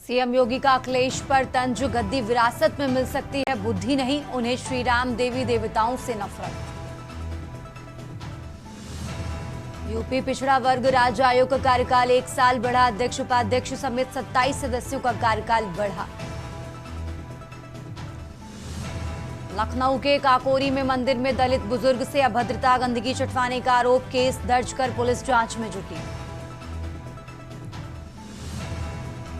CM योगी का अखिलेश पर तंज, गद्दी विरासत में मिल सकती है, बुद्धि नहीं, उन्हें श्रीराम देवी देवताओं से नफरत। यूपी पिछड़ा वर्ग राज्य आयोग का कार्यकाल 1 साल बढ़ा, अध्यक्ष उपाध्यक्ष समेत 27 सदस्यों का कार्यकाल बढ़ा। लखनऊ के काकोरी में मंदिर में दलित बुजुर्ग से अभद्रता, गंदगी छिटवाने का आरोप, केस दर्ज कर पुलिस जांच में जुटी।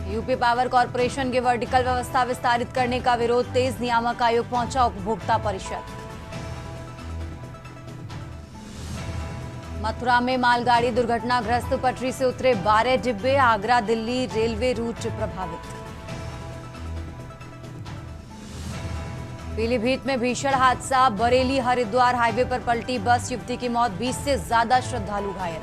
यूपी पावर कॉरपोरेशन की वर्टिकल व्यवस्था विस्तारित करने का विरोध तेज, नियामक आयोग पहुंचा उपभोक्ता परिषद। मथुरा में मालगाड़ी दुर्घटनाग्रस्त, पटरी से उतरे 12 डिब्बे, आगरा दिल्ली रेलवे रूट प्रभावित। पीलीभीत में भीषण हादसा, बरेली हरिद्वार हाईवे पर पलटी बस, युवती की मौत, 20 से ज्यादा श्रद्धालु घायल।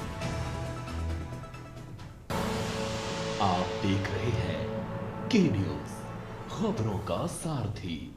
आप देख रहे हैं के न्यूज, खबरों का सारथी।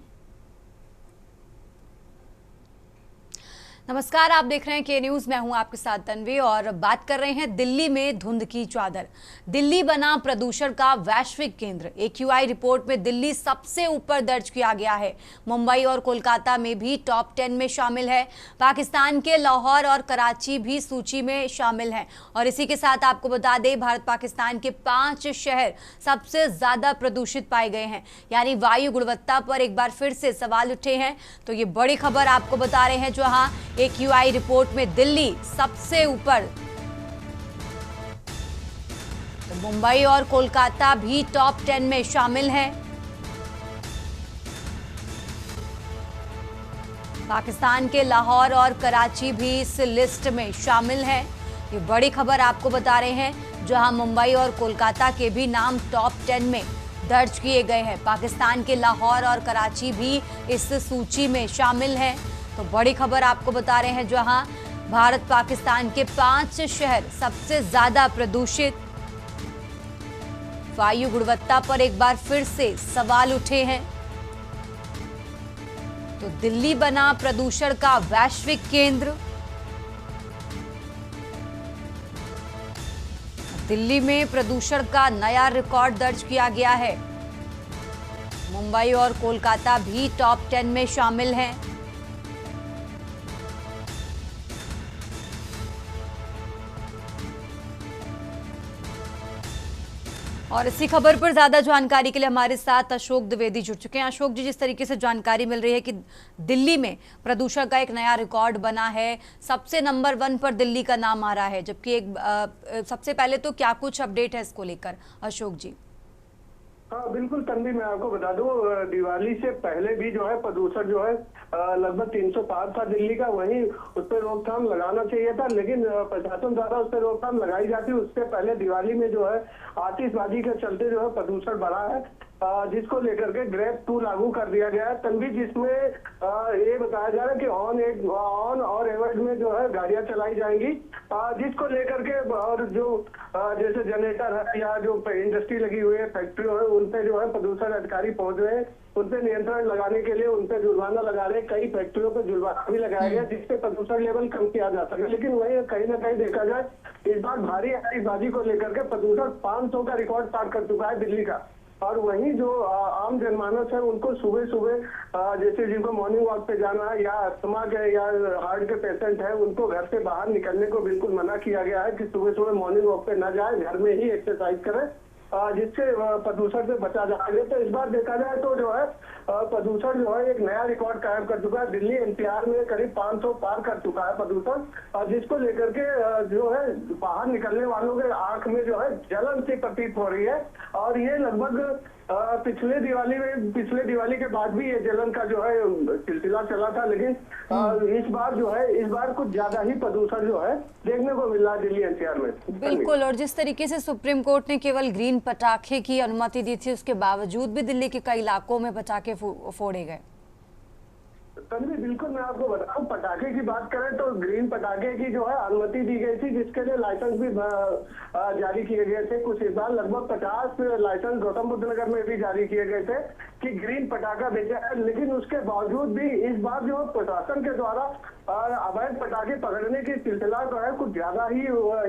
नमस्कार, आप देख रहे हैं के न्यूज, मैं हूं आपके साथ तन्वी और बात कर रहे हैं दिल्ली में धुंध की चादर। दिल्ली बना प्रदूषण का वैश्विक केंद्र। AQI रिपोर्ट में दिल्ली सबसे ऊपर दर्ज किया गया है। मुंबई और कोलकाता में भी टॉप 10 में शामिल है। पाकिस्तान के लाहौर और कराची भी सूची में शामिल हैं। और इसी के साथ आपको बता दें, भारत पाकिस्तान के 5 शहर सबसे ज्यादा प्रदूषित पाए गए हैं। यानी वायु गुणवत्ता पर एक बार फिर से सवाल उठे हैं। तो ये बड़ी खबर आपको बता रहे हैं, जहां AQI रिपोर्ट में दिल्ली सबसे ऊपर। तो मुंबई और कोलकाता भी टॉप 10 में शामिल हैं। पाकिस्तान के लाहौर और कराची भी इस लिस्ट में शामिल हैं। ये बड़ी खबर आपको बता रहे हैं, जहां मुंबई और कोलकाता के भी नाम टॉप 10 में दर्ज किए गए हैं। पाकिस्तान के लाहौर और कराची भी इस सूची में शामिल हैं। तो बड़ी खबर आपको बता रहे हैं, जहां भारत पाकिस्तान के 5 शहर सबसे ज्यादा प्रदूषित। वायु गुणवत्ता पर एक बार फिर से सवाल उठे हैं। तो दिल्ली बना प्रदूषण का वैश्विक केंद्र। दिल्ली में प्रदूषण का नया रिकॉर्ड दर्ज किया गया है। मुंबई और कोलकाता भी टॉप 10 में शामिल हैं। और इसी खबर पर ज्यादा जानकारी के लिए हमारे साथ अशोक द्विवेदी जुड़ चुके हैं। अशोक जी, जिस तरीके से जानकारी मिल रही है कि दिल्ली में प्रदूषण का एक नया रिकॉर्ड बना है, सबसे नंबर 1 पर दिल्ली का नाम आ रहा है, जबकि सबसे पहले तो क्या कुछ अपडेट है इसको लेकर, अशोक जी? हाँ बिल्कुल तन्वी, मैं आपको बता दूं, दिवाली से पहले भी जो है प्रदूषण जो है लगभग 305 था दिल्ली का। वहीं उस पर रोकथाम लगाना चाहिए था, लेकिन प्रशासन द्वारा उस पर रोकथाम लगाई जाती। उससे पहले दिवाली में जो है आतिशबाजी के चलते जो है प्रदूषण बढ़ा है, जिसको लेकर के ग्रेड 2 लागू कर दिया गया है तन्वी, जिसमें ये बताया जा रहा है कि ऑन और एवर्ड में जो है गाड़ियां चलाई जाएंगी, जिसको लेकर के और जो जैसे जनरेटर है या जो इंडस्ट्री लगी हुई है, फैक्ट्री है, उन पे जो है प्रदूषण अधिकारी पहुंच रहे हैं। उन पे नियंत्रण लगाने के लिए उन पे जुर्माना लगा रहे हैं। कई फैक्ट्रियों पे जुर्माना भी लगाया गया, जिससे प्रदूषण लेवल कम किया जा सके। लेकिन वही कहीं ना कहीं देखा जाए, इस बार भारी आतिशबाजी को लेकर के प्रदूषण 500 का रिकॉर्ड पार कर चुका है दिल्ली का। और वहीं जो आम जनमानस है, उनको सुबह सुबह जैसे जिनको मॉर्निंग वॉक पे जाना है या अस्थमा के या हार्ट के पेशेंट है, उनको घर से बाहर निकलने को बिल्कुल मना किया गया है कि सुबह सुबह मॉर्निंग वॉक पे न जाए, घर में ही एक्सरसाइज करें, जिससे प्रदूषण से बचा जा सके। तो इस बार देखा जाए तो जो है प्रदूषण जो है एक नया रिकॉर्ड कायम कर चुका है। दिल्ली NCR में करीब 500 पार कर चुका है प्रदूषण, जिसको लेकर के जो है बाहर निकलने वालों के आंख में जो है जलन सी प्रतीत हो रही है। और ये लगभग पिछले दिवाली के बाद भी ये जलन का जो है सिलसिला चला था, लेकिन इस बार कुछ ज्यादा ही प्रदूषण जो है देखने को मिल रहा है दिल्ली NCR में। बिल्कुल, और जिस तरीके से सुप्रीम कोर्ट ने केवल ग्रीन पटाखे की अनुमति दी थी, उसके बावजूद भी दिल्ली के कई इलाकों में पटाखे फोड़े गए। तन्वी बिल्कुल, मैं आपको बताऊं, पटाखे की बात करें तो ग्रीन पटाखे की जो है अनुमति दी गई थी, जिसके लिए लाइसेंस भी जारी किए गए थे। कुछ इस बार लगभग 50 लाइसेंस गौतम बुद्ध नगर में भी जारी किए गए थे कि ग्रीन पटाखा बेचा है। लेकिन उसके बावजूद भी इस बार जो प्रशासन के द्वारा अवैध पटाखे पकड़ने की सिलसिला जो है कुछ ज्यादा ही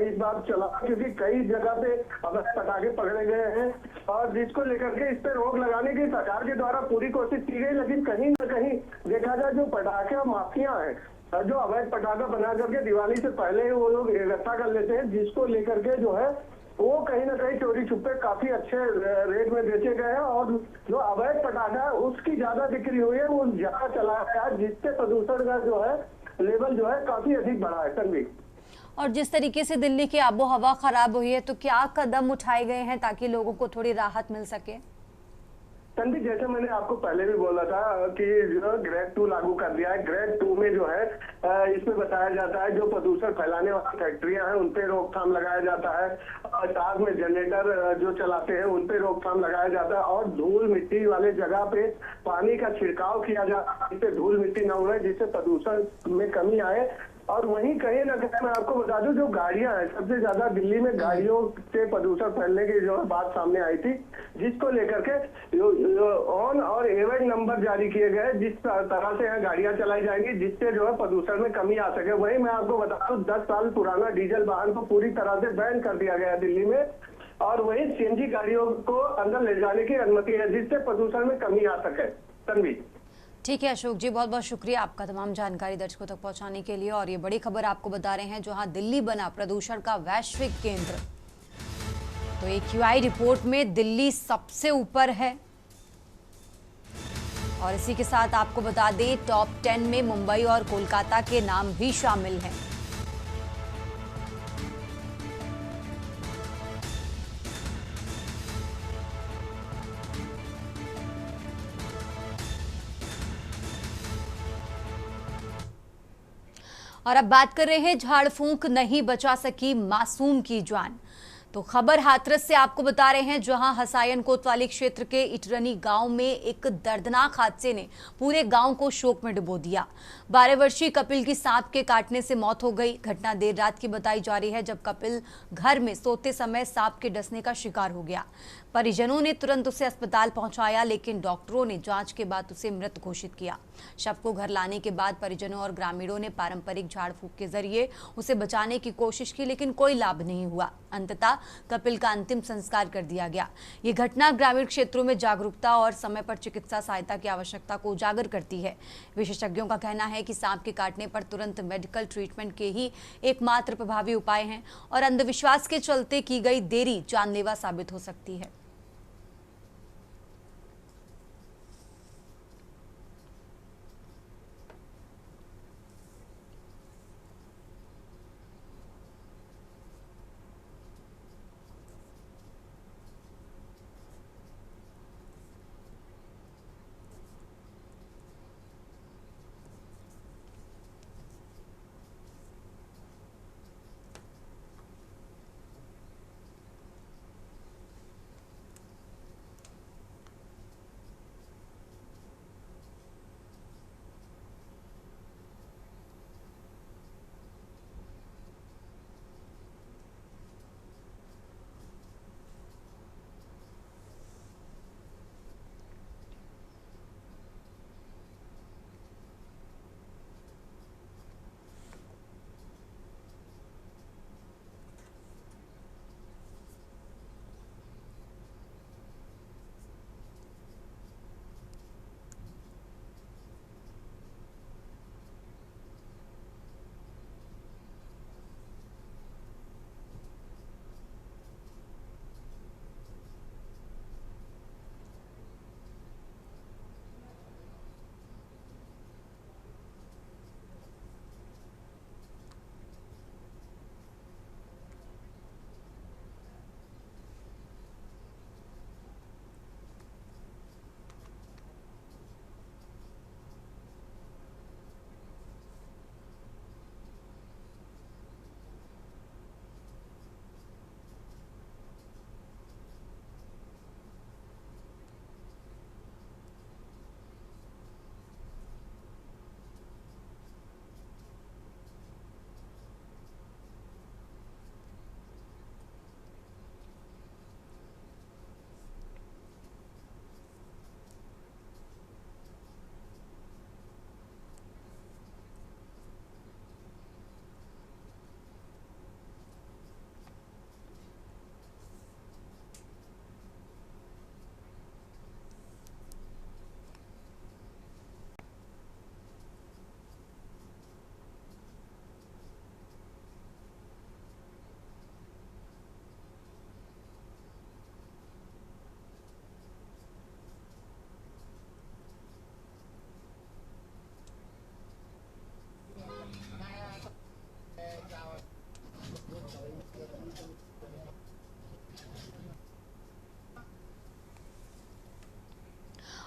इस बार चला, क्योंकि कई जगह पे अवैध पटाखे पकड़े गए हैं। और जिसको लेकर के इस पे रोक लगाने की सरकार के द्वारा पूरी कोशिश की गई, लेकिन कहीं ना कहीं देखा जाए जो पटाखे माफिया है, जो अवैध पटाखा बना करके दिवाली से पहले ही वो लोग इकट्ठा कर लेते हैं, जिसको लेकर के जो है वो कहीं ना कहीं चोरी छुपे काफी अच्छे रेट में बेचे गए हैं, और जो अवैध पटाखा है उसकी ज्यादा बिक्री हुई है, वो ज्यादा चला है, जिससे प्रदूषण का जो है लेवल जो है काफी अधिक बढ़ा है। तन्वी, और जिस तरीके से दिल्ली की आबो हवा खराब हुई है, तो क्या कदम उठाए गए हैं ताकि लोगों को थोड़ी राहत मिल सके? तन्वी, जैसे मैंने आपको पहले भी बोला था कि जो ग्रेड 2 लागू कर दिया है। ग्रेड 2 में जो है इसमें बताया जाता है जो प्रदूषण फैलाने वाली फैक्ट्रियां हैं उन पे रोकथाम लगाया जाता है, साथ में जनरेटर जो चलाते हैं उन पे रोकथाम लगाया जाता है, और धूल मिट्टी वाले जगह पे पानी का छिड़काव किया जाता है जिससे धूल मिट्टी न उड़े, जिससे प्रदूषण में कमी आए। और वहीं कहीं ना कहीं मैं आपको बता दूं जो गाड़ियां हैं, सबसे ज्यादा दिल्ली में गाड़ियों से प्रदूषण फैलने की जो बात सामने आई थी, जिसको लेकर के ऑन और एवेड नंबर जारी किए गए, जिस तरह से यहाँ गाड़ियां चलाई जाएंगी जिससे जो है प्रदूषण में कमी आ सके। वहीं मैं आपको बता दूं 10 साल पुराना डीजल वाहन को पूरी तरह से बैन कर दिया गया दिल्ली में, और वहीं सीएनजी गाड़ियों को अंदर ले जाने की अनुमति है, जिससे प्रदूषण में कमी आ सके। तन्वी, ठीक है अशोक जी, बहुत बहुत शुक्रिया आपका तमाम जानकारी दर्शकों तक पहुंचाने के लिए। और ये बड़ी खबर आपको बता रहे हैं, जहां दिल्ली बना प्रदूषण का वैश्विक केंद्र। तो AQI रिपोर्ट में दिल्ली सबसे ऊपर है, और इसी के साथ आपको बता दें टॉप 10 में मुंबई और कोलकाता के नाम भी शामिल हैं। और अब बात कर रहे हैं, झाड़ फूंक नहीं बचा सकी मासूम की जान। तो खबर हाथरस से आपको बता रहे हैं, जहां हसायन कोतवाली क्षेत्र के इटरनी गांव में एक दर्दनाक हादसे ने पूरे गांव को शोक में डुबो दिया। 12 वर्षीय कपिल की सांप के काटने से मौत हो गई। घटना देर रात की बताई जा रही है, जब कपिल घर में सोते समय सांप के डसने का शिकार हो गया। परिजनों ने तुरंत उसे अस्पताल पहुंचाया, लेकिन डॉक्टरों ने जांच के बाद उसे मृत घोषित किया। शव को घर लाने के बाद परिजनों और ग्रामीणों ने पारंपरिक झाड़ फूंक के जरिए उसे बचाने की कोशिश की, लेकिन कोई लाभ नहीं हुआ। अंततः कपिल का अंतिम संस्कार कर दिया गया। ये घटना ग्रामीण क्षेत्रों में जागरूकता और समय पर चिकित्सा सहायता की आवश्यकता को उजागर करती है। विशेषज्ञों का कहना है कि सांप के काटने पर तुरंत मेडिकल ट्रीटमेंट के ही एकमात्र प्रभावी उपाय हैं, और अंधविश्वास के चलते की गई देरी जानलेवा साबित हो सकती है।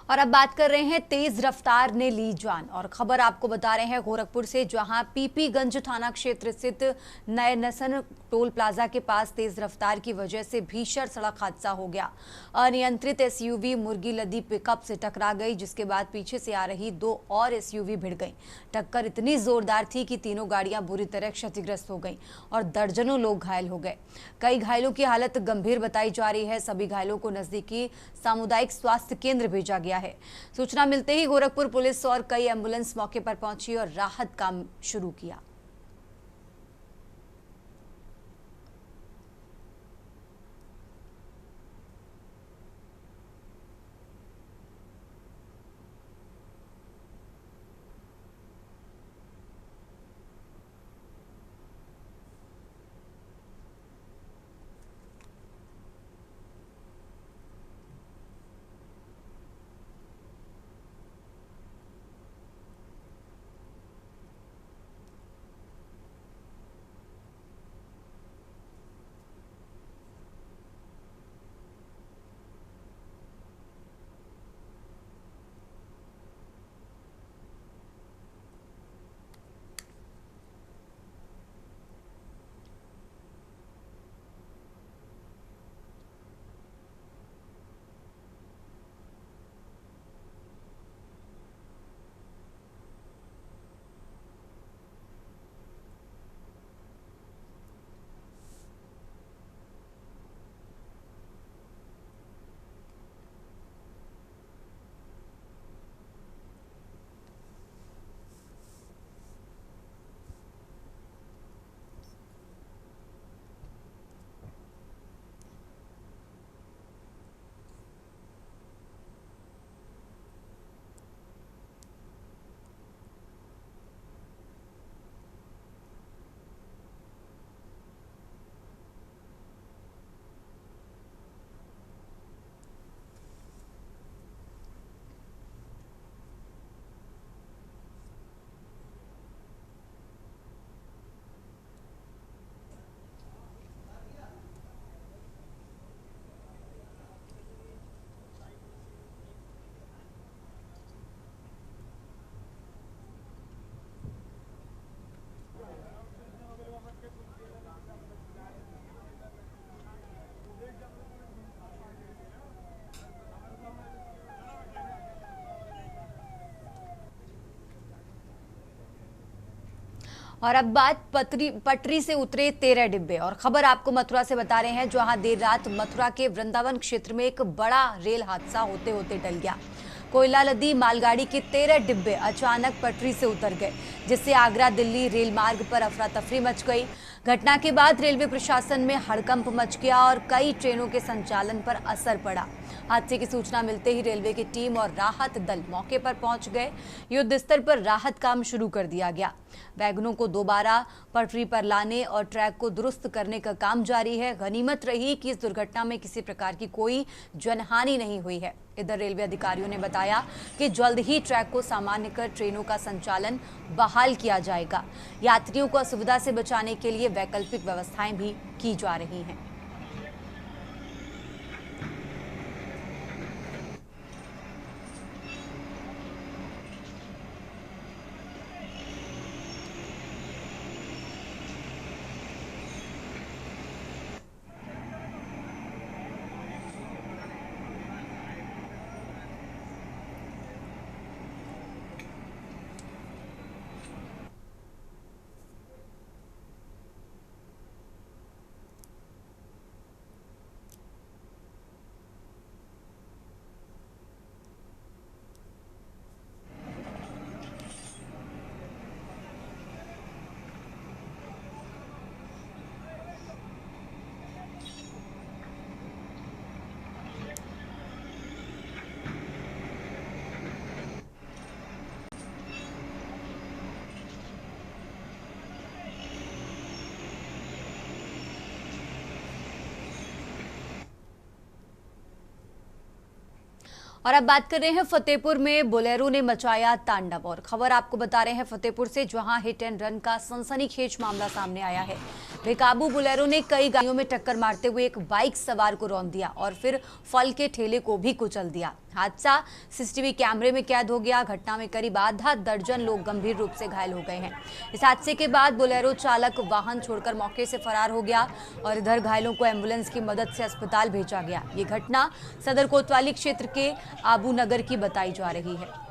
और अब बात कर रहे हैं तेज रफ्तार ने ली जान और खबर आपको बता रहे हैं गोरखपुर से, जहां पीपीगंज थाना क्षेत्र स्थित नए नसन टोल प्लाजा के पास तेज रफ्तार की वजह से भीषण सड़क हादसा हो गया। अनियंत्रित एसयूवी मुर्गी लदी पिकअप से टकरा गई, जिसके बाद पीछे से आ रही 2 और एसयूवी भिड़ गई। टक्कर इतनी जोरदार थी कि तीनों गाड़ियां बुरी तरह क्षतिग्रस्त हो गई और दर्जनों लोग घायल हो गए। कई घायलों की हालत गंभीर बताई जा रही है। सभी घायलों को नजदीकी सामुदायिक स्वास्थ्य केंद्र भेजा गया है। सूचना मिलते ही गोरखपुर पुलिस और कई एम्बुलेंस मौके पर पहुंची और राहत काम शुरू किया। और अब बात पटरी से उतरे 13 डिब्बे और खबर आपको मथुरा से बता रहे हैं, जहां देर रात मथुरा के वृंदावन क्षेत्र में एक बड़ा रेल हादसा होते होते टल गया। कोयला लदी मालगाड़ी के 13 डिब्बे अचानक पटरी से उतर गए, जिससे आगरा दिल्ली रेल मार्ग पर अफरा तफरी मच गई। घटना के बाद रेलवे प्रशासन में हड़कंप मच गया और कई ट्रेनों के संचालन पर असर पड़ा। हादसे की सूचना मिलते ही रेलवे की टीम और राहत दल मौके पर पहुंच गए। युद्ध स्तर पर राहत काम शुरू कर दिया गया। वैगनों को दोबारा पटरी पर लाने और ट्रैक को दुरुस्त करने का काम जारी है। गनीमत रही कि इस दुर्घटना में किसी प्रकार की कोई जनहानि नहीं हुई है। इधर रेलवे अधिकारियों ने बताया कि जल्द ही ट्रैक को सामान्य कर ट्रेनों का संचालन बहाल किया जाएगा। यात्रियों को असुविधा से बचाने के लिए वैकल्पिक व्यवस्थाएं भी की जा रही हैं। और अब बात कर रहे हैं फतेहपुर में बोलेरो ने मचाया तांडव और खबर आपको बता रहे हैं फतेहपुर से, जहां हिट एंड रन का सनसनीखेज मामला सामने आया है। बेकाबू बोलेरो ने कई गाड़ियों में टक्कर मारते हुए एक बाइक सवार को रौंद दिया और फिर फल के ठेले को भी कुचल दिया। हादसा सीसीटीवी कैमरे में कैद हो गया। घटना में करीब आधा दर्जन लोग गंभीर रूप से घायल हो गए हैं। इस हादसे के बाद बोलेरो चालक वाहन छोड़कर मौके से फरार हो गया और इधर घायलों को एम्बुलेंस की मदद से अस्पताल भेजा गया। ये घटना सदर कोतवाली क्षेत्र के आबू नगर की बताई जा रही है।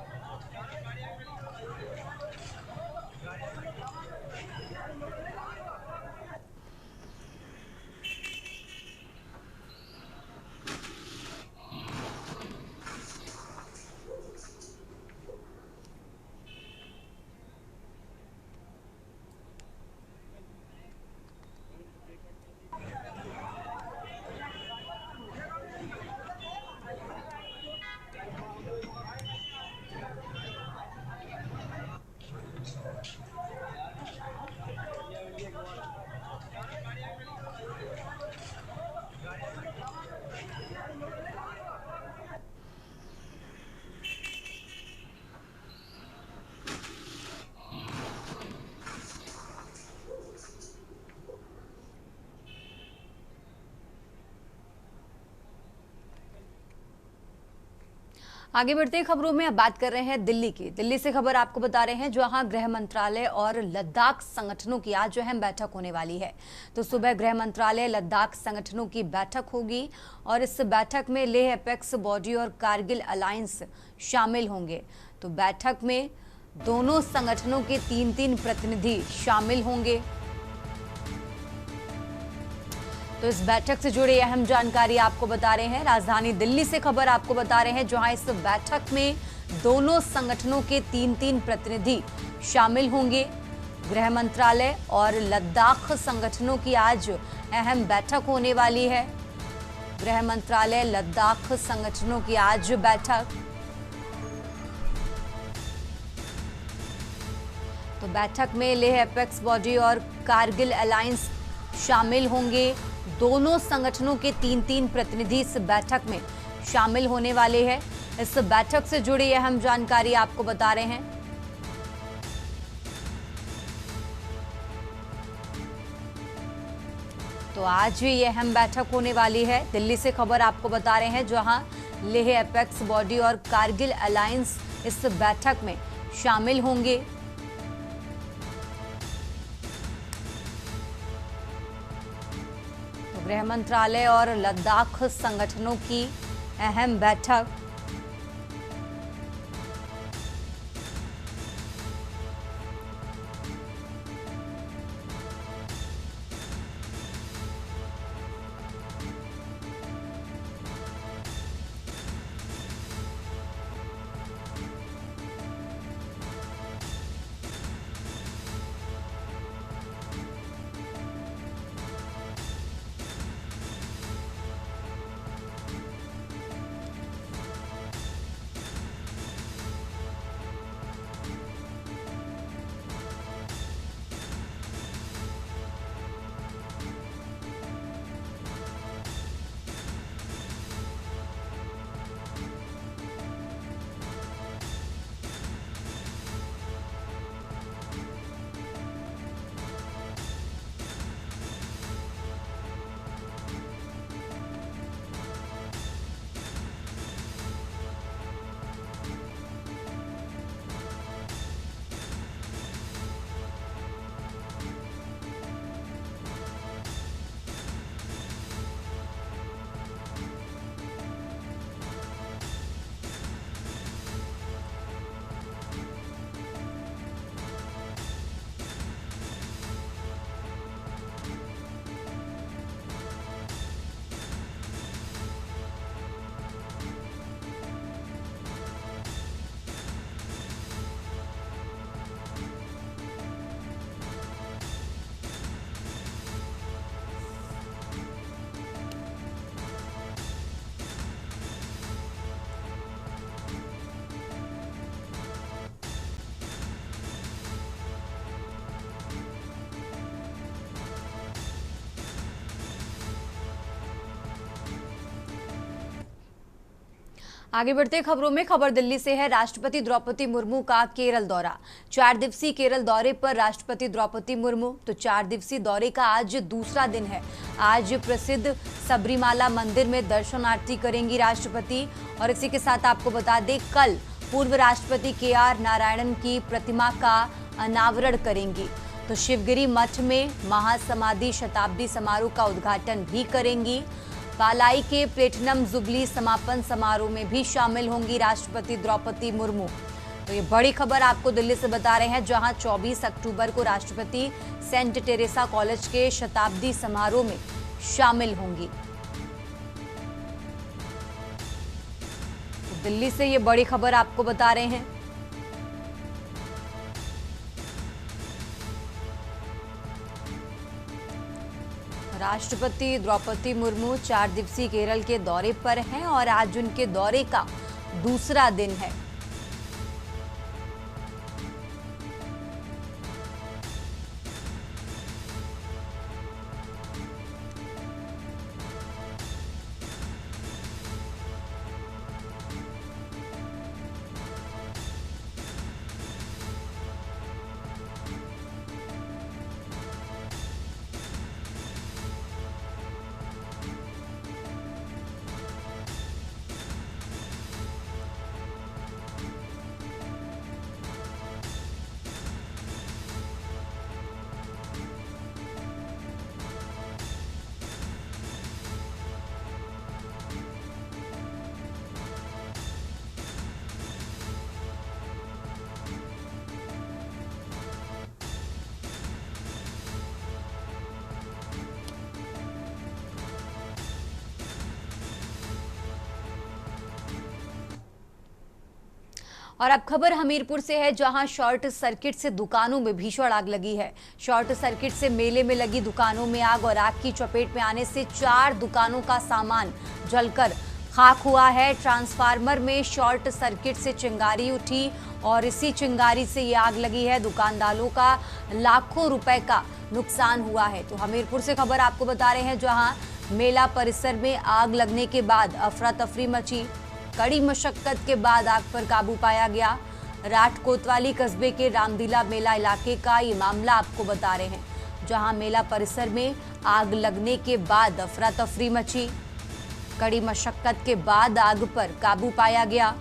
आगे बढ़ते खबरों में अब बात कर रहे हैं दिल्ली की। दिल्ली से खबर आपको बता रहे हैं जहां गृह मंत्रालय और लद्दाख संगठनों की आज जो है बैठक होने वाली है। तो सुबह गृह मंत्रालय लद्दाख संगठनों की बैठक होगी और इस बैठक में लेह एपेक्स बॉडी और कारगिल अलायंस शामिल होंगे। तो बैठक में दोनों संगठनों के 3-3 प्रतिनिधि शामिल होंगे। तो इस बैठक से जुड़ी अहम जानकारी आपको बता रहे हैं। राजधानी दिल्ली से खबर आपको बता रहे हैं जहां इस बैठक में दोनों संगठनों के 3-3 प्रतिनिधि शामिल होंगे। गृह मंत्रालय और लद्दाख संगठनों की आज अहम बैठक होने वाली है। गृह मंत्रालय लद्दाख संगठनों की आज बैठक। तो बैठक में लेह एपेक्स बॉडी और कारगिल अलायंस शामिल होंगे। दोनों संगठनों के 3-3 प्रतिनिधि इस बैठक में शामिल होने वाले हैं। इस बैठक से जुड़ी अहम जानकारी आपको बता रहे हैं। तो आज भी ये अहम बैठक होने वाली है। दिल्ली से खबर आपको बता रहे हैं जहां लेह एपेक्स बॉडी और कारगिल अलायंस इस बैठक में शामिल होंगे। गृह मंत्रालय और लद्दाख संगठनों की अहम बैठक। आगे बढ़ते खबरों में खबर दिल्ली से है। राष्ट्रपति द्रौपदी मुर्मू का केरल दौरा। 4 दिवसीय केरल दौरे पर राष्ट्रपति द्रौपदी मुर्मू। तो 4 दिवसीय दौरे का आज दूसरा दिन है। आज प्रसिद्ध सबरीमाला मंदिर में दर्शन आरती करेंगी राष्ट्रपति। और इसी के साथ आपको बता दें, कल पूर्व राष्ट्रपति KR नारायणन की प्रतिमा का अनावरण करेंगी। तो शिवगिरी मठ में महासमाधि शताब्दी समारोह का उद्घाटन भी करेंगी। पालाई के प्लेटिनम जुबली समापन समारोह में भी शामिल होंगी राष्ट्रपति द्रौपदी मुर्मू। तो ये बड़ी खबर आपको दिल्ली से बता रहे हैं, जहां 24 अक्टूबर को राष्ट्रपति सेंट टेरेसा कॉलेज के शताब्दी समारोह में शामिल होंगी। तो दिल्ली से ये बड़ी खबर आपको बता रहे हैं। राष्ट्रपति द्रौपदी मुर्मू 4 दिवसीय केरल के दौरे पर हैं और आज उनके दौरे का दूसरा दिन है। और अब खबर हमीरपुर से है, जहां शॉर्ट सर्किट से दुकानों में भीषण आग लगी है। शॉर्ट सर्किट से मेले में लगी दुकानों में आग और आग की चपेट में आने से 4 दुकानों का सामान जलकर खाक हुआ है। ट्रांसफार्मर में शॉर्ट सर्किट से चिंगारी उठी और इसी चिंगारी से ये आग लगी है। दुकानदारों का लाखों रुपए का नुकसान हुआ है। तो हमीरपुर से खबर आपको बता रहे हैं, जहां मेला परिसर में आग लगने के बाद अफरा तफरी मची। कड़ी मशक्कत के बाद आग पर काबू पाया गया। राठ कोतवाली कस्बे के रामदीला मेला इलाके का ये मामला आपको बता रहे हैं, जहां मेला परिसर में आग लगने के बाद अफरा तफरी मची। कड़ी मशक्कत के बाद आग पर काबू पाया गया।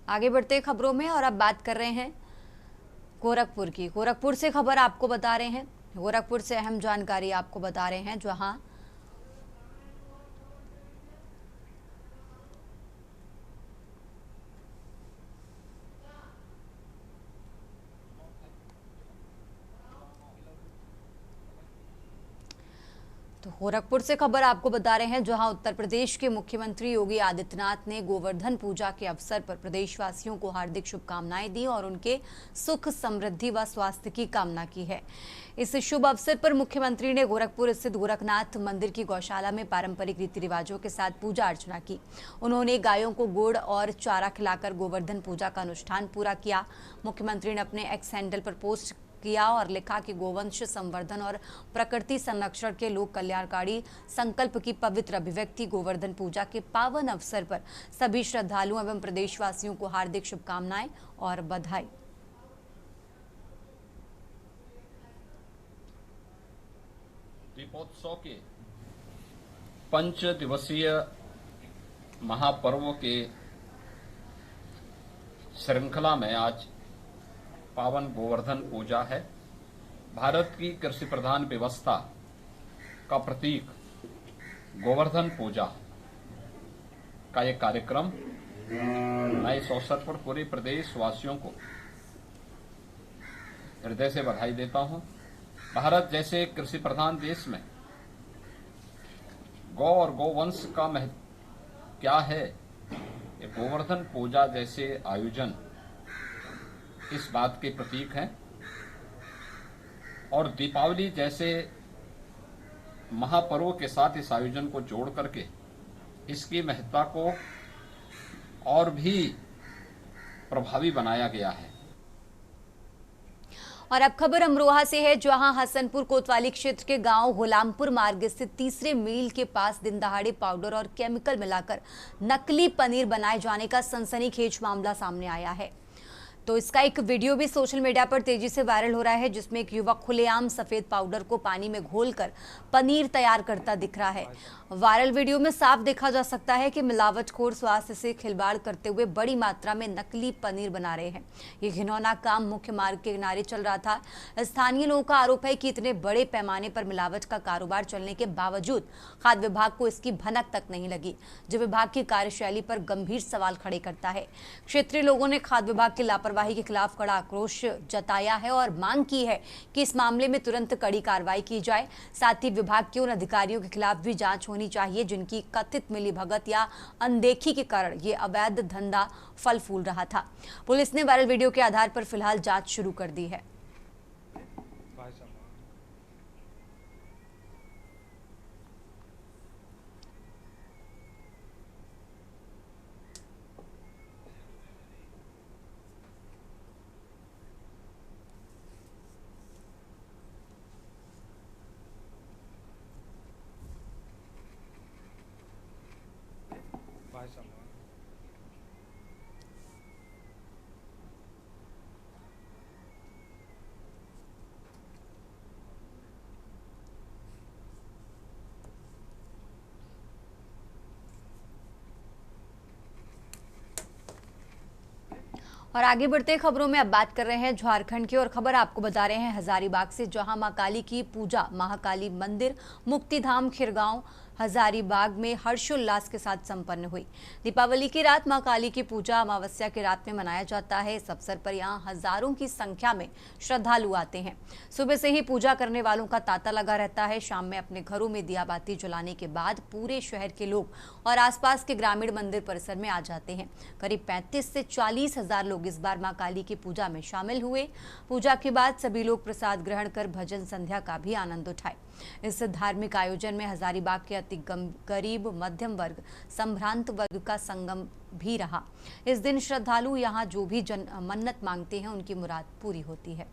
आगे बढ़ते खबरों में और अब बात कर रहे हैं गोरखपुर की। गोरखपुर से खबर आपको बता रहे हैं, गोरखपुर से अहम जानकारी आपको बता रहे हैं, जहां तो गोरखपुर से खबर आपको बता रहे हैं, जहां उत्तर प्रदेश के मुख्यमंत्री योगी आदित्यनाथ ने गोवर्धन पूजा के अवसर पर प्रदेशवासियों को हार्दिक शुभकामनाएं दी और उनके सुख, समृद्धि व स्वास्थ्य की कामना की है। इस शुभ अवसर पर मुख्यमंत्री ने गोरखपुर स्थित गोरखनाथ मंदिर की गौशाला में पारंपरिक रीति रिवाजों के साथ पूजा अर्चना की। उन्होंने गायों को गुड़ और चारा खिलाकर गोवर्धन पूजा का अनुष्ठान पूरा किया। मुख्यमंत्री ने अपने एक्स हैंडल पर पोस्ट किया और लिखा कि गोवंश संवर्धन और प्रकृति संरक्षण के लोक कल्याणकारी संकल्प की पवित्र अभिव्यक्ति गोवर्धन पूजा के पावन अवसर पर सभी श्रद्धालुओं एवं प्रदेशवासियों को हार्दिक शुभकामनाएं और बधाई। दीपोत्सव के 5 दिवसीय महापर्व के श्रृंखला में आज पावन गोवर्धन पूजा है। भारत की कृषि प्रधान व्यवस्था का प्रतीक गोवर्धन पूजा का ये कार्यक्रम, मैं इस अवसर पर पूरे प्रदेश वासियों को हृदय से बधाई देता हूं। भारत जैसे कृषि प्रधान देश में गौ और गोवंश का महत्व क्या है, ये गोवर्धन पूजा जैसे आयोजन इस बात के प्रतीक हैं। और दीपावली जैसे महापर्व के साथ इस आयोजन को जोड़ करके इसकी महत्ता को और भी प्रभावी बनाया गया है। और अब खबर अमरोहा से है, जहां हसनपुर कोतवाली क्षेत्र के गांव गुलामपुर मार्ग स्थित तीसरे मील के पास दिन दहाड़े पाउडर और केमिकल मिलाकर नकली पनीर बनाए जाने का सनसनीखेज मामला सामने आया है। तो इसका एक वीडियो भी सोशल मीडिया पर तेजी से वायरल हो रहा है, जिसमें एक युवक खुलेआम सफेद पाउडर को पानी में घोलकर पनीर तैयार करता दिख रहा है। वायरल वीडियो में साफ देखा जा सकता है कि मिलावटखोर स्वास्थ्य से खिलवाड़ करते हुए बड़ी मात्रा में नकली पनीर बना रहे हैं। ये घिनौना काम मुख्य मार्ग के किनारे चल रहा था। स्थानीय लोगों का आरोप है कि इतने बड़े पैमाने पर मिलावट का कारोबार चलने के बावजूद खाद्य विभाग को इसकी भनक तक नहीं लगी, जो विभाग की कार्यशैली पर गंभीर सवाल खड़े करता है। क्षेत्रीय लोगों ने खाद्य विभाग की लापरवाही के खिलाफ कड़ा आक्रोश जताया है और मांग की है कि इस मामले में तुरंत कड़ी कार्रवाई की जाए। साथ ही विभाग के उन अधिकारियों के खिलाफ भी जांच होनी चाहिए जिनकी कथित मिलीभगत या अनदेखी के कारण ये अवैध धंधा फल फूल रहा था। पुलिस ने वायरल वीडियो के आधार पर फिलहाल जांच शुरू कर दी है। और आगे बढ़ते खबरों में अब बात कर रहे हैं झारखंड की, और खबर आपको बता रहे हैं हजारीबाग से, जहां मां काली की पूजा महाकाली मंदिर मुक्तिधाम खिरगांव हजारीबाग में हर्षोल्लास के साथ संपन्न हुई। दीपावली की रात मां काली की पूजा अमावस्या की रात में मनाया जाता है। इस अवसर पर यहां हजारों की संख्या में श्रद्धालु आते हैं। सुबह से ही पूजा करने वालों का तांता लगा रहता है। शाम में अपने घरों में दिया बाती जलाने के बाद पूरे शहर के लोग और आसपास के ग्रामीण मंदिर परिसर में आ जाते हैं। करीब 35 से 40 हजार लोग इस बार मां काली की पूजा में शामिल हुए। पूजा के बाद सभी लोग प्रसाद ग्रहण कर भजन संध्या का भी आनंद उठाए। इस धार्मिक आयोजन में हजारीबाग के अति गरीब, मध्यम वर्ग, संभ्रांत वर्ग का संगम भी रहा। इस दिन श्रद्धालु यहाँ जो भी मन्नत मांगते हैं उनकी मुराद पूरी होती है।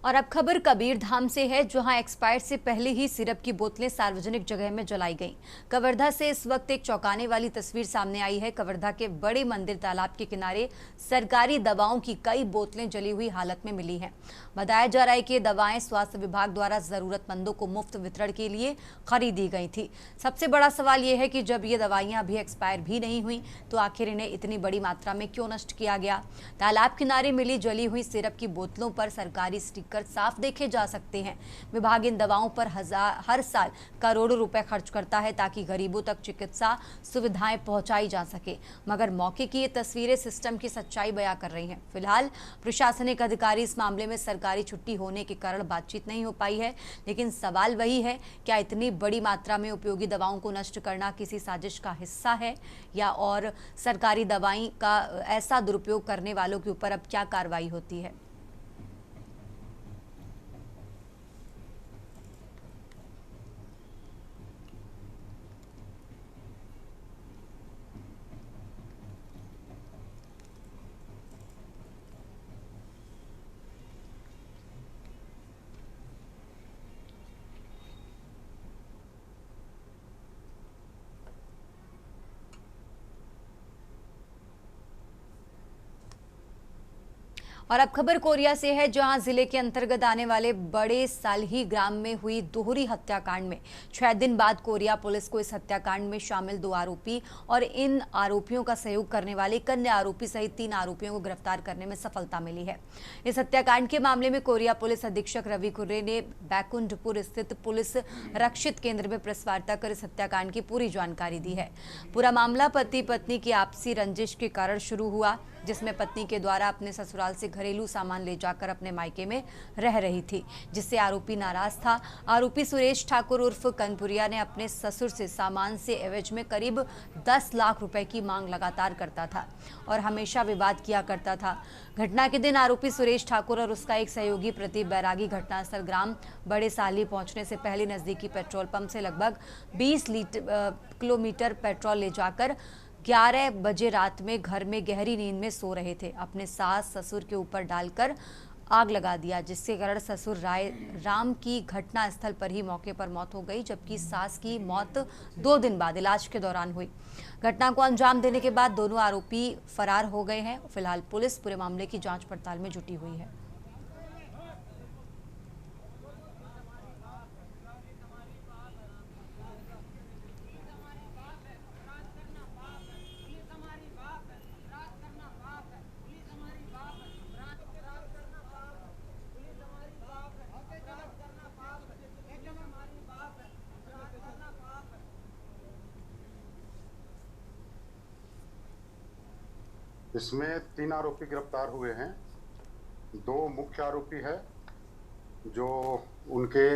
और अब खबर कबीरधाम से है, जहां एक्सपायर से पहले ही सिरप की बोतलें सार्वजनिक जगह में जलाई गईं। कवर्धा से इस वक्त एक चौंकाने वाली तस्वीर सामने आई है। कवर्धा के बड़े मंदिर तालाब के किनारे सरकारी दवाओं की कई बोतलें जली हुई हालत में मिली हैं। बताया जा रहा है कि ये दवाएं स्वास्थ्य विभाग द्वारा जरूरतमंदों को मुफ्त वितरण के लिए खरीदी गई थी। सबसे बड़ा सवाल यह है कि जब ये दवाइयां अभी एक्सपायर भी नहीं हुई तो आखिर इन्हें इतनी बड़ी मात्रा में क्यों नष्ट किया गया। तालाब किनारे मिली जली हुई सिरप की बोतलों पर सरकारी स्टिकर साफ देखे जा सकते हैं। विभाग इन दवाओं पर हर साल करोड़ों रुपए खर्च करता है ताकि गरीबों तक चिकित्सा सुविधाएं पहुंचाई जा सके, मगर मौके की ये तस्वीरें सिस्टम की सच्चाई बयां कर रही हैं। फिलहाल प्रशासनिक अधिकारी इस मामले में सरकारी छुट्टी होने के कारण बातचीत नहीं हो पाई है, लेकिन सवाल वही है, क्या इतनी बड़ी मात्रा में उपयोगी दवाओं को नष्ट करना किसी साजिश का हिस्सा है, या और सरकारी दवाई का ऐसा दुरुपयोग करने वालों के ऊपर अब क्या कार्रवाई होती है। और अब खबर कोरिया से है, जहां जिले के अंतर्गत आने वाले बड़े सालही ग्राम में हुई दोहरी हत्याकांड में 6 दिन बाद कोरिया पुलिस को इस हत्याकांड में शामिल 2 आरोपी और इन आरोपियों का सहयोग करने वाले एक अन्य आरोपी सहित 3 आरोपियों को गिरफ्तार करने में सफलता मिली है। इस हत्याकांड के मामले में कोरिया पुलिस अधीक्षक रवि कुर्रे ने बैकुंठपुर स्थित पुलिस रक्षित केंद्र में प्रेस वार्ता कर इस हत्याकांड की पूरी जानकारी दी है। पूरा मामला पति पत्नी की आपसी रंजिश के कारण शुरू हुआ, जिसमें पत्नी के द्वारा अपने ससुराल से घरेलू सामान ले जाकर अपने मायके में रह रही थी, जिससे आरोपी नाराज था। आरोपी सुरेश ठाकुर उर्फ कनपुरिया ने अपने ससुर से सामान से एवज में करीब 10 लाख रुपए की मांग लगातार करता था और हमेशा विवाद किया करता था। घटना के दिन आरोपी सुरेश ठाकुर और उसका एक सहयोगी प्रदीप बैरागी घटनास्थल ग्राम बड़े साली पहुंचने से पहले नजदीकी पेट्रोल पंप से लगभग 20 किलोमीटर पेट्रोल ले जाकर 11 बजे रात में घर में गहरी नींद में सो रहे थे। अपने सास ससुर के ऊपर डालकर आग लगा दिया, जिसके कारण ससुर राम की घटना स्थल पर ही मौके पर मौत हो गई, जबकि सास की मौत 2 दिन बाद इलाज के दौरान हुई। घटना को अंजाम देने के बाद दोनों आरोपी फरार हो गए हैं। फिलहाल पुलिस पूरे मामले की जांच पड़ताल में जुटी हुई है। इसमें 3 आरोपी गिरफ्तार हुए हैं। 2 मुख्य आरोपी है जो उनके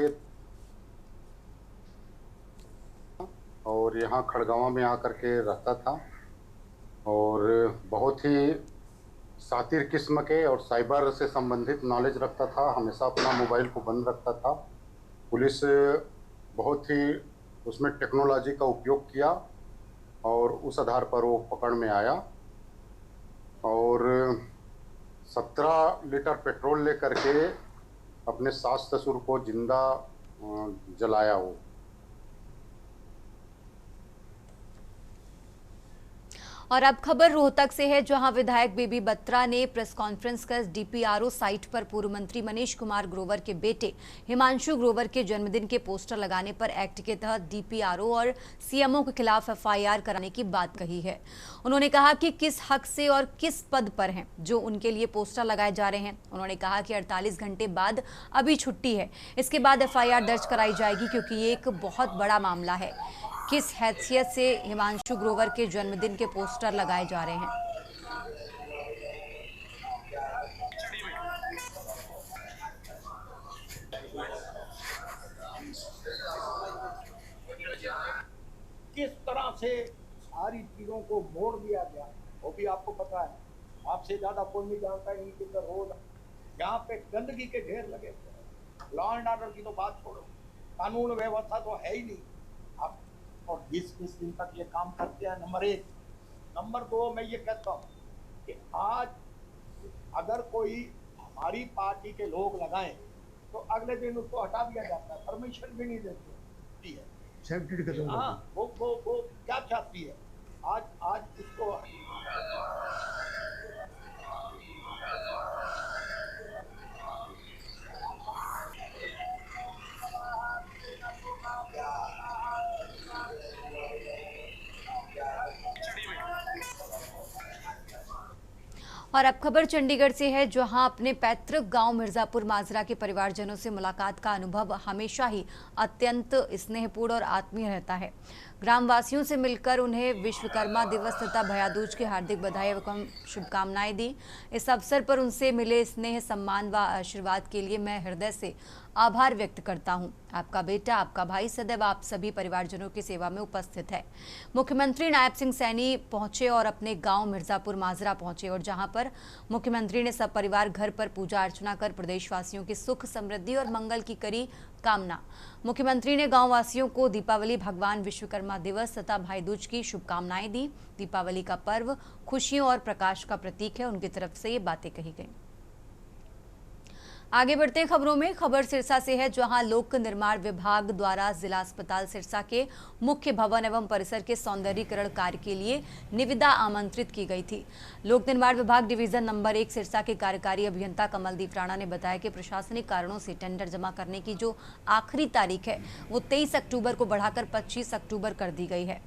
और यहाँ खड़गावा में आकर के रहता था और बहुत ही सातिर किस्म के और साइबर से संबंधित नॉलेज रखता था। हमेशा अपना मोबाइल को बंद रखता था। पुलिस बहुत ही उसमें टेक्नोलॉजी का उपयोग किया और उस आधार पर वो पकड़ में आया और 17 लीटर पेट्रोल लेकर के अपने सास ससुर को जिंदा जलाया वो। और अब खबर रोहतक से है, जहां विधायक बेबी बत्रा ने प्रेस कॉन्फ्रेंस कर डीपीआरओ साइट पर पूर्व मंत्री मनीष कुमार ग्रोवर के बेटे हिमांशु ग्रोवर के जन्मदिन के पोस्टर लगाने पर एक्ट के तहत डीपीआरओ और सीएमओ के खिलाफ एफआईआर कराने की बात कही है। उन्होंने कहा कि किस हक से और किस पद पर हैं जो उनके लिए पोस्टर लगाए जा रहे हैं। उन्होंने कहा कि 48 घंटे बाद अभी छुट्टी है, इसके बाद एफआईआर दर्ज कराई जाएगी, क्योंकि ये एक बहुत बड़ा मामला है। किस हैसियत से हिमांशु ग्रोवर के जन्मदिन के पोस्टर लगाए जा रहे हैं। किस तरह से सारी चीजों को मोड़ दिया गया वो भी आपको पता है। आपसे ज्यादा कोई नहीं जानता है इनके रोड यहाँ पे गंदगी के ढेर लगे थे। लॉ एंड ऑर्डर की तो बात छोड़ो, कानून व्यवस्था तो है ही नहीं। आप और 20-20 दिन तक ये काम करते हैं। नंबर 1। नंबर 2, मैं ये कहता हूँ कि आज अगर कोई हमारी पार्टी के लोग लगाएं तो अगले दिन उसको हटा दिया जाता है, परमिशन भी नहीं देती है। सेफ्टी खत्म हाँ, वो क्या चाहती है आज आज इसको और अब खबर चंडीगढ़ से है, जहां अपने पैतृक गांव मिर्जापुर माजरा के परिवारजनों से मुलाकात का अनुभव हमेशा ही अत्यंत स्नेहपूर्ण और आत्मीय रहता है। ग्रामवासियों से मिलकर उन्हें विश्वकर्मा दिवस तथा भैया दूज की हार्दिक बधाई एवं शुभकामनाएं दी। इस अवसर पर उनसे मिले स्नेह, सम्मान व आशीर्वाद के लिए मैं हृदय से आभार व्यक्त करता हूं। आपका बेटा, आपका भाई सदैव आप सभी परिवारजनों की सेवा में उपस्थित है। मुख्यमंत्री नायब सिंह सैनी पहुंचे और अपने गांव मिर्जापुर माजरा पहुंचे, और जहां पर मुख्यमंत्री ने सब परिवार घर पर पूजा अर्चना कर प्रदेशवासियों की सुख, समृद्धि और मंगल की करी कामना। मुख्यमंत्री ने गांव वासियों को दीपावली, भगवान विश्वकर्मा दिवस तथा भाई दूज की शुभकामनाएं दी। दीपावली का पर्व खुशियों और प्रकाश का प्रतीक है, उनकी तरफ से ये बातें कही गई। आगे बढ़ते हैं खबरों में। खबर सिरसा से है, जहां लोक निर्माण विभाग द्वारा जिला अस्पताल सिरसा के मुख्य भवन एवं परिसर के सौंदर्यीकरण कार्य के लिए निविदा आमंत्रित की गई थी। लोक निर्माण विभाग डिवीजन नंबर 1 सिरसा के कार्यकारी अभियंता कमलदीप राणा ने बताया कि प्रशासनिक कारणों से टेंडर जमा करने की जो आखिरी तारीख है वो 23 अक्टूबर को बढ़ाकर 25 अक्टूबर कर दी गई है।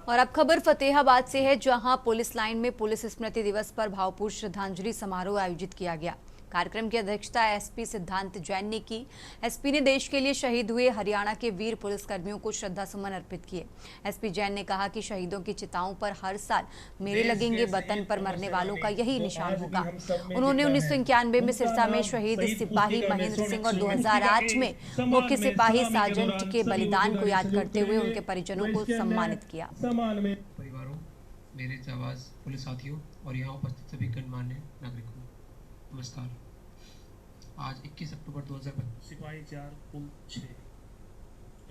और अब खबर फतेहाबाद से है, जहां पुलिस लाइन में पुलिस स्मृति दिवस पर भावपूर्ण श्रद्धांजलि समारोह आयोजित किया गया। कार्यक्रम की अध्यक्षता एसपी सिद्धांत जैन ने की। एसपी ने देश के लिए शहीद हुए हरियाणा के वीर पुलिसकर्मियों को श्रद्धा सुमन अर्पित किए। एसपी जैन ने कहा कि शहीदों की चिताओं पर हर साल मेरे लगेंगे, वतन पर मरने वालों का यही निशान होगा। उन्होंने 1991 में सिरसा में शहीद सिपाही महेंद्र सिंह और 2008 में मुख्य सिपाही साजन के बलिदान को याद करते हुए उनके परिजनों को सम्मानित किया। परिवारों, मेरे जाबाज पुलिस साथियों और यहाँ उपस्थित सभी गणमान्य नागरिकों, नमस्कार। आज 21 अक्टूबर 2025 सिपाही 4 कुल 6,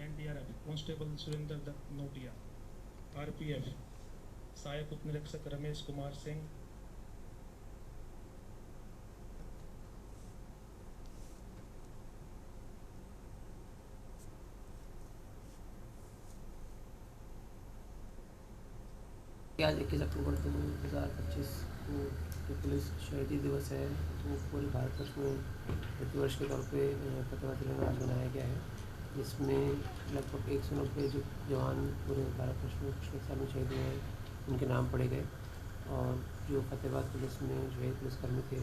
NDRF constable Surendra Dutt Notiya, RPF सहायक उप निरीक्षक रमेश कुमार सिंह, आज 21 अक्टूबर 2025 को जो पुलिस शहीदी दिवस है तो पूरे भारतवर्ष में प्रतिवर्ष के तौर पे फतेहाबाद जिले में आज मनाया गया है, जिसमें लगभग 190 जो जवान पूरे भारतवर्ष में पिछले साल में शहीद हुए हैं उनके नाम पढ़े गए, और जो फतेहाबाद पुलिस में शहीद पुलिसकर्मी थे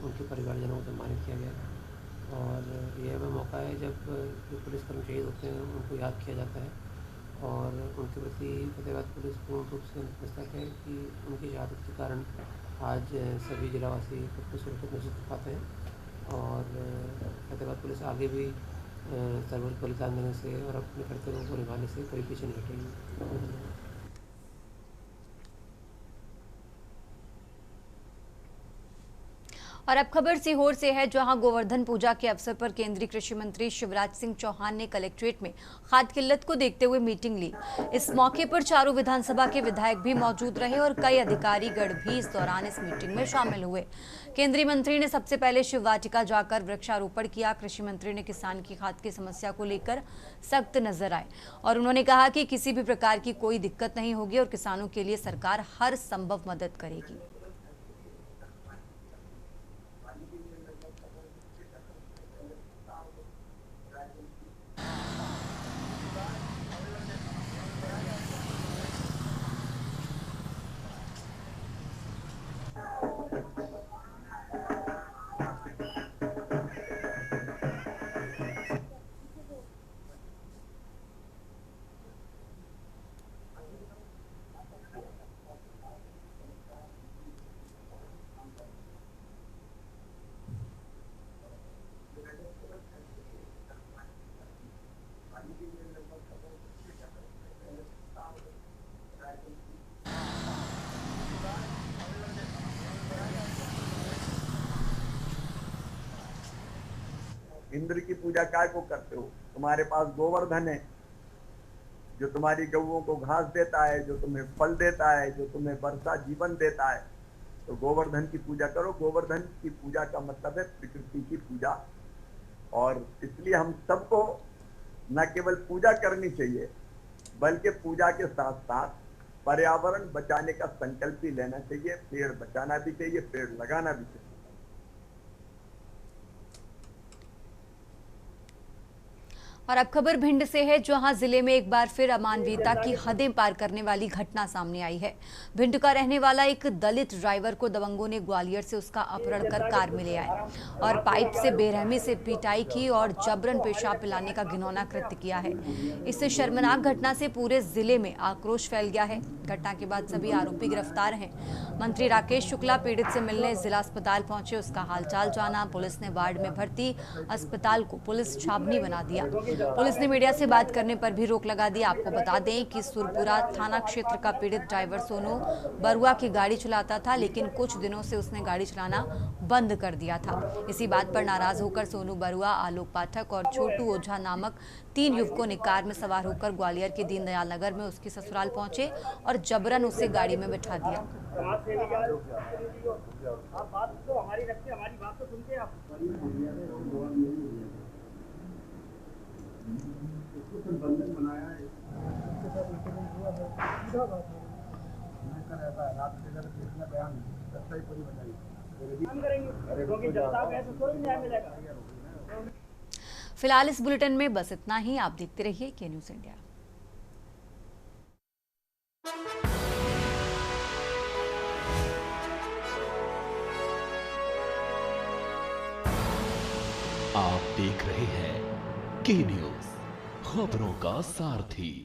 उनके परिवारजनों को सम्मानित किया गया। और यह वह मौका है जब जो पुलिसकर्मी शहीद होते हैं उनको याद किया जाता है, और उनके प्रति फतेहाबाद पुलिस पूर्ण रूप से नतमस्तक है कि उनकी शहादत के कारण आज सभी जिलावासी खुद को सुरक्षित महसूस कर पाते हैं। और फतेहाबाद पुलिस आगे भी सर्वोच्च बलिदान देने से और अपने कर्तव्यों को निभाने से कभी पीछे नहीं हटेगी। और अब खबर सीहोर से है, जहां गोवर्धन पूजा के अवसर पर केंद्रीय कृषि मंत्री शिवराज सिंह चौहान ने कलेक्ट्रेट में खाद किल्लत को देखते हुए मीटिंग ली। इस मौके पर चारों विधानसभा के विधायक भी मौजूद रहे और कई अधिकारीगण भी इस दौरान इस मीटिंग में शामिल हुए। केंद्रीय मंत्री ने सबसे पहले शिव वाटिका जाकर वृक्षारोपण किया। कृषि मंत्री ने किसान की खाद की समस्या को लेकर सख्त नजर आए और उन्होंने कहा कि किसी भी प्रकार की कोई दिक्कत नहीं होगी और किसानों के लिए सरकार हर संभव मदद करेगी। इंद्र की पूजा काय को करते हो? तुम्हारे पास गोवर्धन है जो तुम्हारी गौओं को घास देता है, जो तुम्हें फल देता है, जो तुम्हें वर्षा जीवन देता है। तो गोवर्धन की पूजा करो। गोवर्धन की पूजा का मतलब है प्रकृति की पूजा। और इसलिए हम सबको न केवल पूजा करनी चाहिए बल्कि पूजा के साथ साथ पर्यावरण बचाने का संकल्प भी लेना चाहिए। पेड़ बचाना भी चाहिए, पेड़ लगाना भी चाहिए। और अब खबर भिंड से है, जहां जिले में एक बार फिर अमानवीयता की हदें पार करने वाली घटना सामने आई है। भिंड का रहने वाला एक दलित ड्राइवर को दबंगों ने ग्वालियर से उसका अपहरण कर कार में ले आए और पाइप से बेरहमी से पिटाई की और जबरन पेशाब पिलाने का घिनौना कृत्य किया है। इससे शर्मनाक घटना से पूरे जिले में आक्रोश फैल गया है। घटना के बाद सभी आरोपी गिरफ्तार हैं। मंत्री राकेश शुक्ला पीड़ित से मिलने जिला अस्पताल पहुंचे, उसका हालचाल जाना। पुलिस ने वार्ड में भर्ती अस्पताल को पुलिस छावनी बना दिया। पुलिस ने मीडिया से बात करने पर भी रोक लगा दी। आपको बता दें कि सुरपुरा थाना क्षेत्र का पीड़ित ड्राइवर सोनू बरुआ की गाड़ी चलाता था, लेकिन कुछ दिनों से उसने गाड़ी चलाना बंद कर दिया था। इसी बात पर नाराज होकर सोनू बरुआ, आलोक पाठक और छोटू ओझा नामक 3 युवकों ने कार में सवार होकर ग्वालियर के दीनदयाल नगर में उसके ससुराल पहुंचे और जबरन उसे गाड़ी में बिठा दिया। बंधन बनाया है फिलहाल इस बुलेटिन में बस इतना ही। आप देखते रहिए के न्यूज़ इंडिया। आप देख रहे हैं के न्यूज़, खबरों का सारथी।